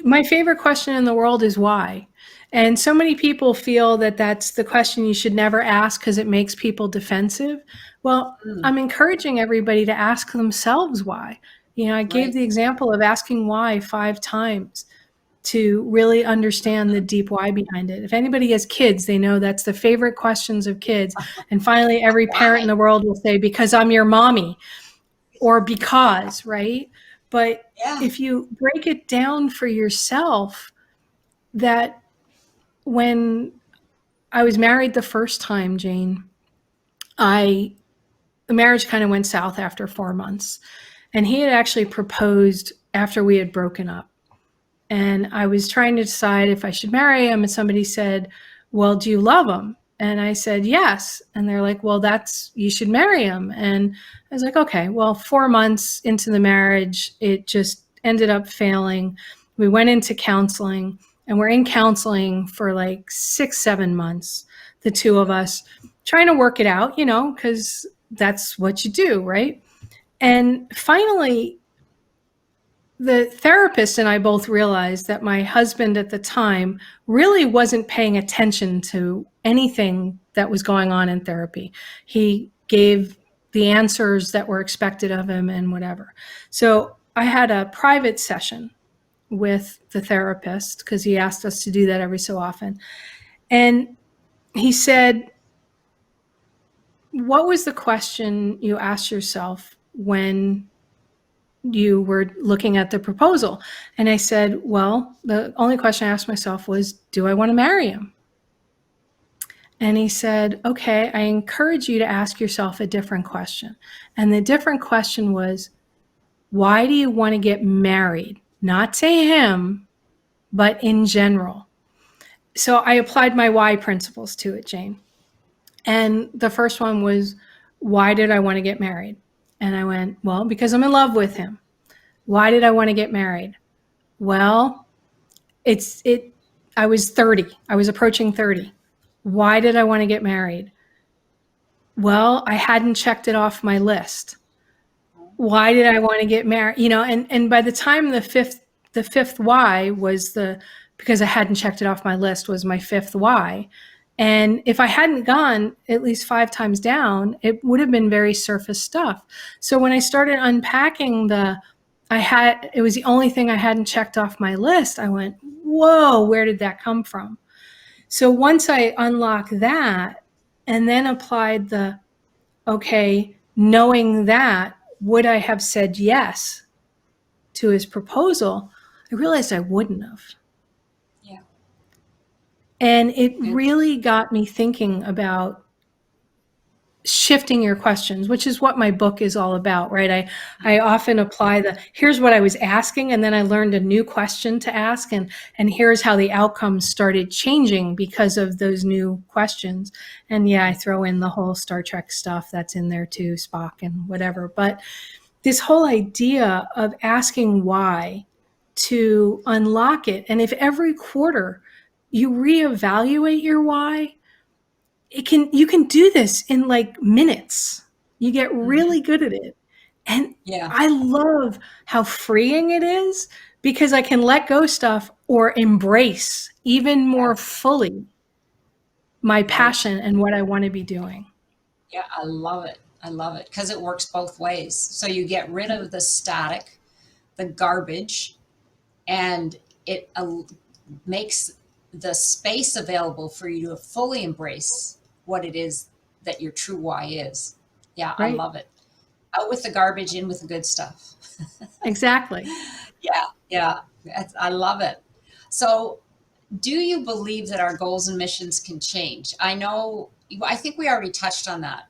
My favorite question in the world is why. And so many people feel that that's the question you should never ask because it makes people defensive. Well, Mm, I'm encouraging everybody to ask themselves why. I gave right. the example of asking why 5 times to really understand the deep why behind it. If anybody has kids, they know that's the favorite questions of kids. And finally, every parent in Why? the world will say, because I'm your mommy, or because, right? But Yeah. if you break it down for yourself, that when I was married the first time, Jane, I the marriage kind of went south after 4 months. And he had actually proposed after we had broken up. And I was trying to decide if I should marry him. And somebody said, well, do you love him? And I said, yes. And they're like, well, you should marry him. And I was like, okay. Well, 4 months into the marriage, it just ended up failing. We went into counseling, and we're in counseling for like 6, 7 months, the two of us, trying to work it out, because that's what you do, right? And finally, the therapist and I both realized that my husband at the time really wasn't paying attention to anything that was going on in therapy. He gave the answers that were expected of him and whatever. So I had a private session with the therapist because he asked us to do that every so often. And he said, what was the question you asked yourself when you were looking at the proposal? And I said, well, the only question I asked myself was, do I want to marry him? And he said, okay, I encourage you to ask yourself a different question. And the different question was, why do you want to get married? Not to him, but in general. So I applied my why principles to it, Jane. And the first one was, why did I want to get married? And I went, well, because I'm in love with him. Why did I want to get married? Well, I was 30. I was approaching 30. Why did I want to get married? Well, I hadn't checked it off my list. Why did I want to get married? And by the time the fifth why was because I hadn't checked it off my list, was my fifth why. And if I hadn't gone at least 5 times down, it would have been very surface stuff. So when I started unpacking it was the only thing I hadn't checked off my list. I went, whoa, where did that come from? So once I unlocked that and then applied okay, knowing that, would I have said yes to his proposal? I realized I wouldn't have. Yeah. And it really got me thinking about shifting your questions, which is what my book is all about, right? I often apply here's what I was asking, and then I learned a new question to ask, and here's how the outcomes started changing because of those new questions. And yeah, I throw in the whole Star Trek stuff that's in there too, Spock and whatever. But this whole idea of asking why to unlock it, and if every quarter you reevaluate your why, you can do this in like minutes. You get really good at it. And I love how freeing it is, because I can let go stuff or embrace even more fully my passion and what I want to be doing. Yeah, I love it. I love it because it works both ways. So you get rid of the static, the garbage, and it makes the space available for you to fully embrace what it is that your true why is. Yeah, Right. I love it. Out with the garbage, in with the good stuff. Exactly. Yeah, I love it. So, do you believe that our goals and missions can change? I think we already touched on that.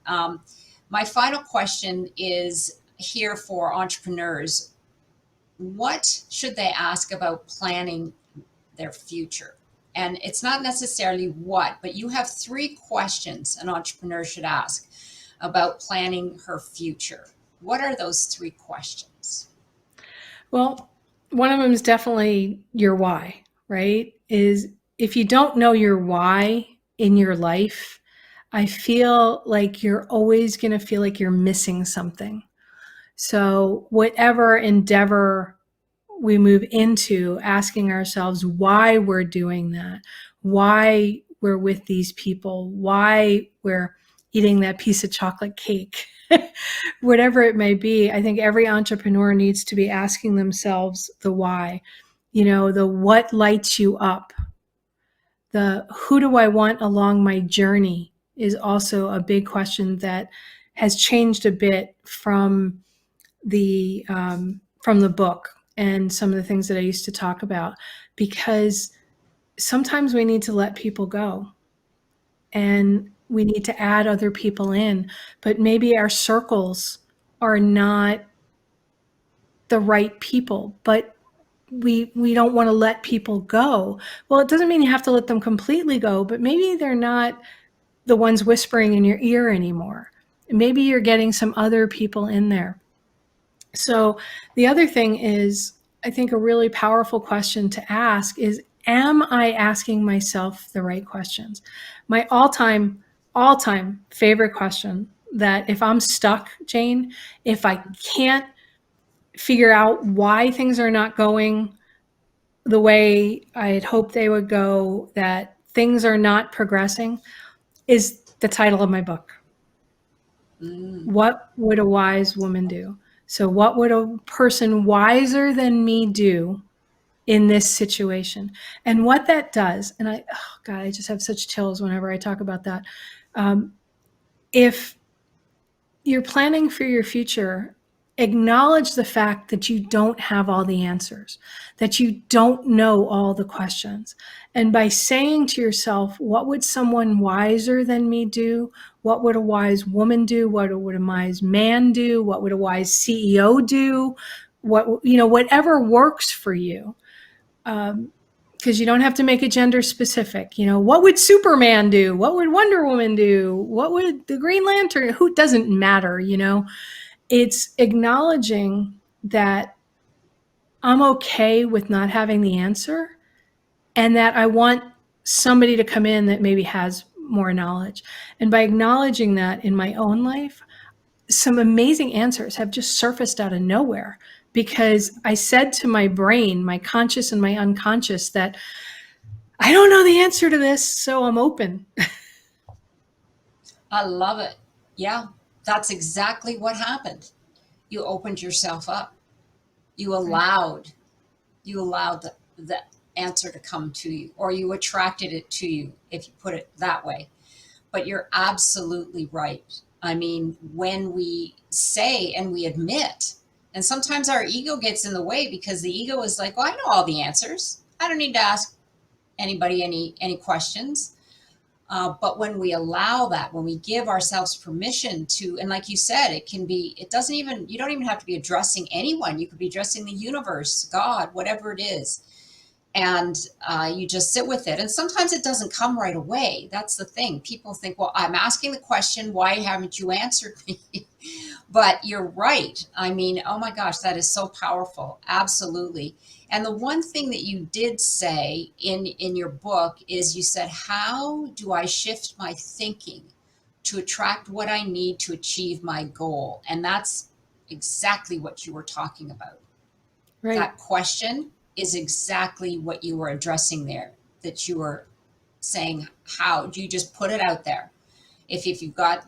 My final question is here for entrepreneurs. What should they ask about planning their future? And it's not necessarily what, but you have 3 questions an entrepreneur should ask about planning her future. What are those 3 questions? Well, one of them is definitely your why, right? Is if you don't know your why in your life, I feel like you're always going to feel like you're missing something. So whatever endeavor we move into, asking ourselves why we're doing that, why we're with these people, why we're eating that piece of chocolate cake, whatever it may be, I think every entrepreneur needs to be asking themselves the why, the what lights you up, the who do I want along my journey is also a big question that has changed a bit from the book and some of the things that I used to talk about, because sometimes we need to let people go and we need to add other people in, but maybe our circles are not the right people, but we don't want to let people go. Well, it doesn't mean you have to let them completely go, but maybe they're not the ones whispering in your ear anymore. Maybe you're getting some other people in there. So the other thing is, I think a really powerful question to ask is, am I asking myself the right questions? My all-time favorite question, that if I'm stuck, Jane, if I can't figure out why things are not going the way I had hoped they would go, that things are not progressing, is the title of my book. What would a wise woman do? So what would a person wiser than me do in this situation? And what that does, and I just have such chills whenever I talk about that. If you're planning for your future, acknowledge the fact that you don't have all the answers, that you don't know all the questions. And by saying to yourself, what would someone wiser than me do? What would a wise woman do? What would a wise man do? What would a wise CEO do? Whatever works for you. because you don't have to make it gender specific. You know, what would Superman do? What would Wonder Woman do? What would the Green Lantern? Who doesn't matter, you know? It's acknowledging that I'm okay with not having the answer and that I want somebody to come in that maybe has more knowledge. And by acknowledging that in my own life, some amazing answers have just surfaced out of nowhere because I said to my brain, my conscious and my unconscious, that I don't know the answer to this, so I'm open. I love it. Yeah, that's exactly what happened. You opened yourself up. You allowed, the answer to come to you, or you attracted it to you, if you put it that way. But you're absolutely right. I mean, when we say and we admit, and sometimes our ego gets in the way because the ego is like, well, I know all the answers. I don't need to ask anybody any questions. But when we allow that, when we give ourselves permission to, and like you said, it doesn't even, you don't even have to be addressing anyone. You could be addressing the universe, God, whatever it is. And you just sit with it. And sometimes it doesn't come right away. That's the thing. People think, well, I'm asking the question, why haven't you answered me? But you're right. I mean, oh my gosh, that is so powerful. Absolutely. And the one thing that you did say in your book is you said, how do I shift my thinking to attract what I need to achieve my goal? And that's exactly what you were talking about. Right. That question is exactly what you were addressing there, that you were saying, how do you just put it out there? If you've got,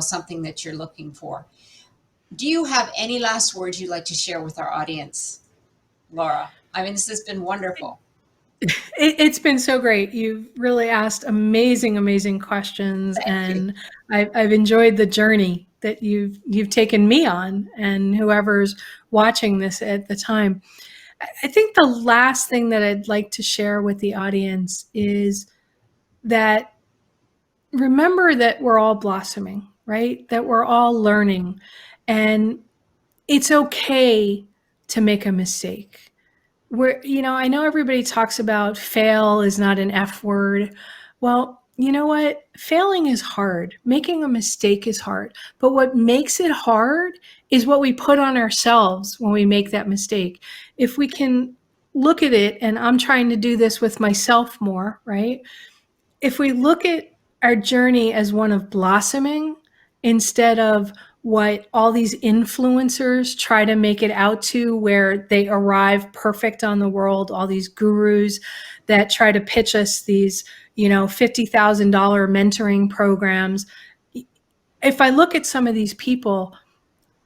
something that you're looking for. Do you have any last words you'd like to share with our audience, Laura? I mean, this has been wonderful. It's been so great. You've really asked amazing, amazing questions, Thank you. and I've enjoyed the journey that you've taken me on, and whoever's watching this at the time. I think the last thing that I'd like to share with the audience is that remember that we're all blossoming, right? That we're all learning, and it's okay to make a mistake. I know everybody talks about fail is not an F word. Well, you know what? Failing is hard. Making a mistake is hard. But what makes it hard is what we put on ourselves when we make that mistake. If we can look at it, and I'm trying to do this with myself more, right? If we look at our journey as one of blossoming instead of what all these influencers try to make it out to, where they arrive perfect on the world, all these gurus that try to pitch us these, $50,000 mentoring programs. If I look at some of these people,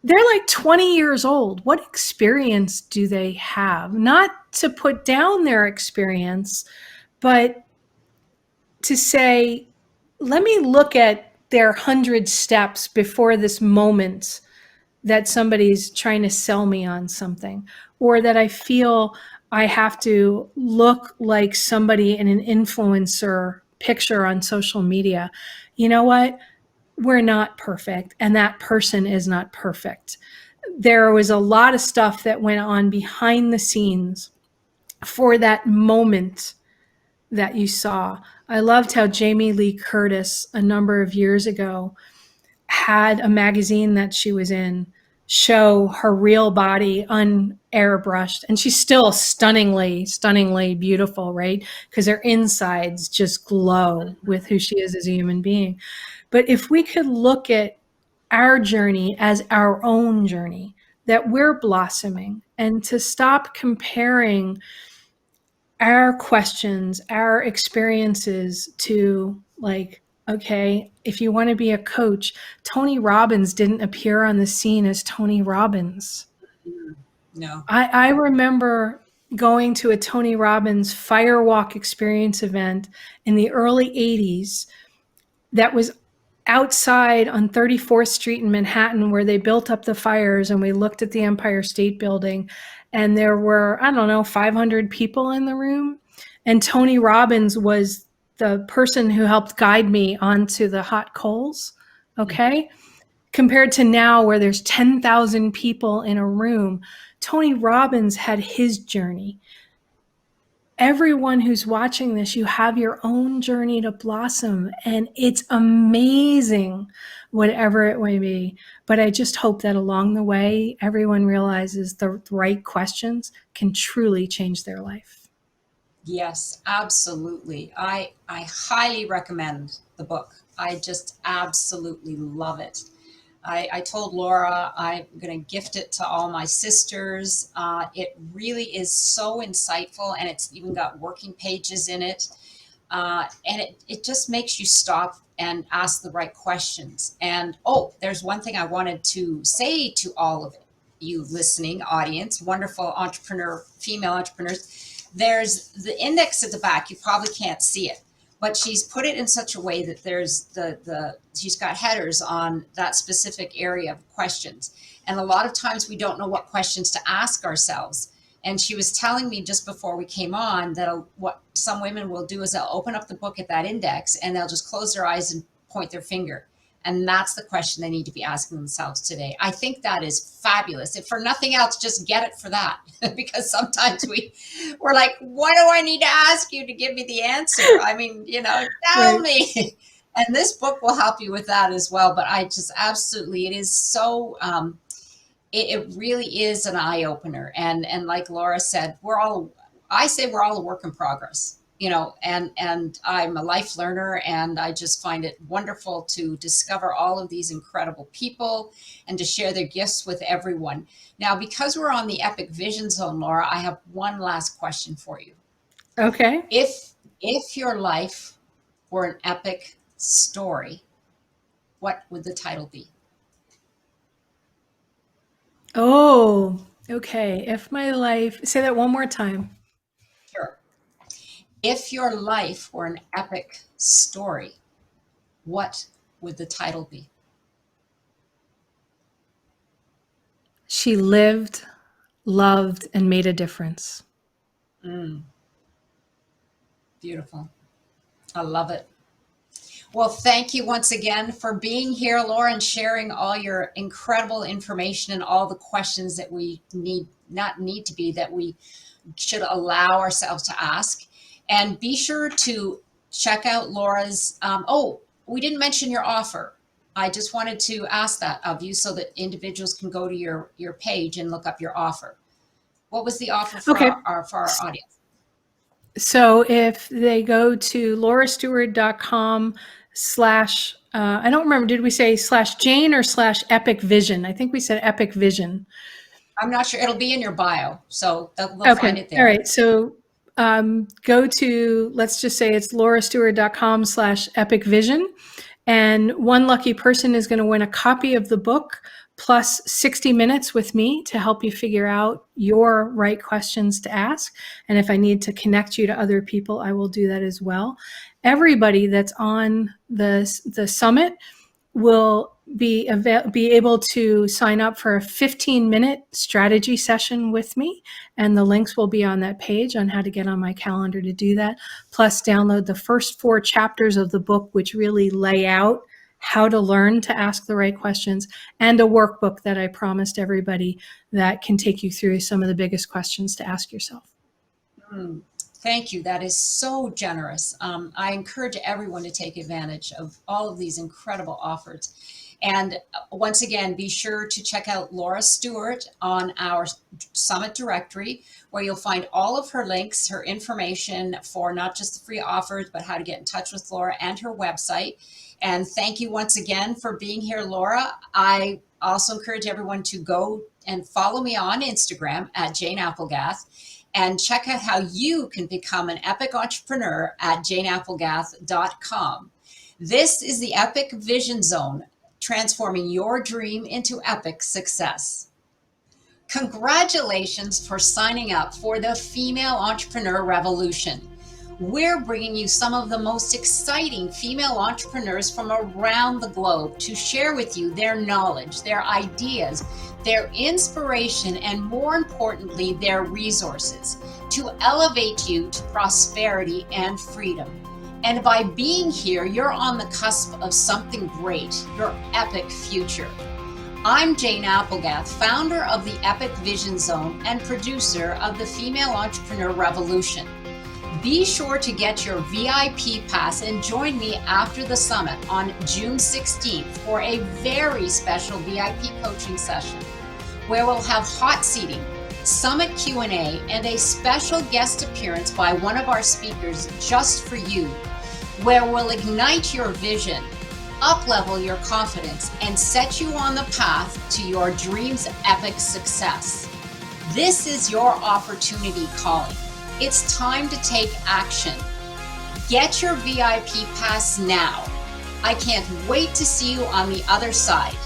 they're like 20 years old. What experience do they have? Not to put down their experience, but to say, let me look at their 100 steps before this moment that somebody's trying to sell me on something, or that I feel I have to look like somebody in an influencer picture on social media. You know what? We're not perfect, and that person is not perfect. There was a lot of stuff that went on behind the scenes for that moment that you saw. I loved how Jamie Lee Curtis, a number of years ago, had a magazine that she was in show her real body unairbrushed, and she's still stunningly, stunningly beautiful, right? Because her insides just glow with who she is as a human being. But if we could look at our journey as our own journey, that we're blossoming, and to stop comparing our questions, our experiences to, like, okay, if you want to be a coach, Tony Robbins didn't appear on the scene as Tony Robbins. No. I remember going to a Tony Robbins Firewalk Experience event in the early 80s that was outside on 34th Street in Manhattan, where they built up the fires, and we looked at the Empire State Building, and there were, I don't know, 500 people in the room. And Tony Robbins was the person who helped guide me onto the hot coals. Okay. Compared to now, where there's 10,000 people in a room, Tony Robbins had his journey. everyone who's watching this, you have your own journey to blossom, and it's amazing, whatever it may be. But I just hope that along the way, everyone realizes the right questions can truly change their life. Yes, absolutely. I highly recommend the book. I just absolutely love it. I told Laura I'm going to gift it to all my sisters. It really is so insightful, and it's even got working pages in it. And it just makes you stop and ask the right questions. And oh, there's one thing I wanted to say to all of you listening audience, wonderful entrepreneur, female entrepreneurs. There's the index at the back. You probably can't see it, but she's put it in such a way that there's she's got headers on that specific area of questions. And a lot of times we don't know what questions to ask ourselves. And she was telling me just before we came on that what some women will do is they'll open up the book at that index and they'll just close their eyes and point their finger. And that's the question they need to be asking themselves today. I think that is fabulous. If for nothing else, just get it for that. Because sometimes we're like, what do I need to ask you to give me the answer? I mean, tell me. And this book will help you with that as well. But I just absolutely, it is so, it really is an eye opener. And like Laura said, I say we're all a work in progress. And I'm a life learner, and I just find it wonderful to discover all of these incredible people and to share their gifts with everyone. Now, because we're on the Epic Vision Zone, Laura, I have one last question for you. Okay. If your life were an epic story, what would the title be? Oh, okay. Say that one more time. Sure. If your life were an epic story, what would the title be? She lived, loved, and made a difference. Beautiful. I love it. Well, thank you once again for being here, Laura, and sharing all your incredible information and all the questions that we that we should allow ourselves to ask. And be sure to check out Laura's, we didn't mention your offer. I just wanted to ask that of you so that individuals can go to your page and look up your offer. What was the offer for our audience? So if they go to laurasteward.com / I don't remember, did we say /Jane or /Epic Vision? I think we said Epic Vision. I'm not sure. It'll be in your bio, so they'll find it there. All right. So go to, let's just say it's laurasteward.com /Epic Vision. And one lucky person is going to win a copy of the book plus 60 minutes with me to help you figure out your right questions to ask. And if I need to connect you to other people, I will do that as well. Everybody that's on the summit will be able to sign up for a 15-minute strategy session with me. And the links will be on that page on how to get on my calendar to do that. Plus download the first 4 chapters of the book, which really lay out how to learn to ask the right questions, and a workbook that I promised everybody that can take you through some of the biggest questions to ask yourself. Thank you. That is so generous. I encourage everyone to take advantage of all of these incredible offers. And once again, be sure to check out Laura Steward on our Summit directory, where you'll find all of her links, her information for not just the free offers, but how to get in touch with Laura, and her website. And thank you once again for being here, Laura. I also encourage everyone to go and follow me on Instagram at Jane Applegath, and check out how you can become an epic entrepreneur at janeapplegath.com. This is the Epic Vision Zone, transforming your dream into epic success. Congratulations for signing up for the Female Entrepreneur Revolution. We're bringing you some of the most exciting female entrepreneurs from around the globe to share with you their knowledge, their ideas, their inspiration, and more importantly, their resources to elevate you to prosperity and freedom. And by being here, you're on the cusp of something great, your epic future. I'm Jane Applegath, founder of the Epic Vision Zone and producer of the Female Entrepreneur Revolution. Be sure to get your VIP pass and join me after the summit on June 16th for a very special VIP coaching session where we'll have hot seating, summit Q&A, and a special guest appearance by one of our speakers just for you, where we'll ignite your vision, up-level your confidence, and set you on the path to your dreams' epic success. This is your opportunity calling. It's time to take action. Get your VIP pass now. I can't wait to see you on the other side.